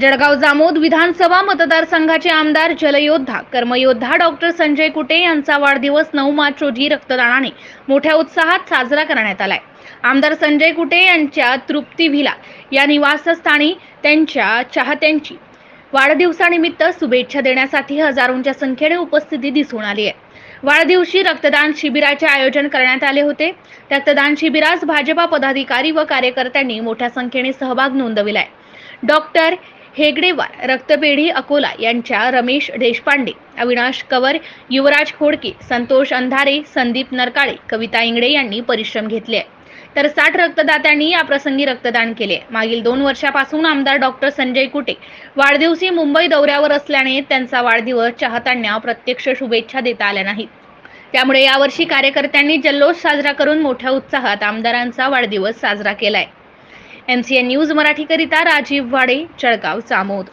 जळगाव जामोद विधानसभा मतदारसंघाचे आमदार जलयोद्धा कर्मयोद्धा डॉक्टर संजय कुटे यांचा वाढदिवस 9 मार्च रोजी रक्तदानाने मोठ्या उत्साहात साजरा करण्यात आलाय। आमदार संजय कुटे यांच्या तृप्ती व्हिला या निवासस्थानी त्यांच्या चाहत्यांची वाढदिवसानिमित्त शुभेच्छा देण्यासाठी हजारोंच्या संख्येने उपस्थिती दिसून आली आहे। वाढदिवशी रक्तदान शिबिराचे आयोजन करण्यात आले होते। रक्तदान शिबिरास भाजपा पदाधिकारी व कार्यकर्त्यांनी मोठ्या संख्येने सहभाग नोंदविलाय। डॉक्टर हेगडेवार रक्तपेढी अकोला यांच्या रमेश देशपांडे, अविनाश कवर, युवराज खोडके, संतोष अंधारे, संदीप नरकाळे, कविता इंगडे यांनी परिश्रम घेतले तर 60 रक्तदात्यांनी या प्रसंगी रक्तदान केले। मागील 2 वर्षापासून आमदार डॉक्टर संजय कुटे वाढदिवसी मुंबई दौऱ्यावर असल्याने त्यांचा वाढदिवस चाहत्यांना प्रत्यक्ष शुभेच्छा देता आल्या नाहीत। त्यामुळे यावर्षी कार्यकर्त्यांनी जल्लोष साजरा करून मोठ्या उत्साहात आमदारांचा वाढदिवस साजरा केलाय। MCN न्यूज मराठीकरिता राजीव वाडे, जळगाव जामोद।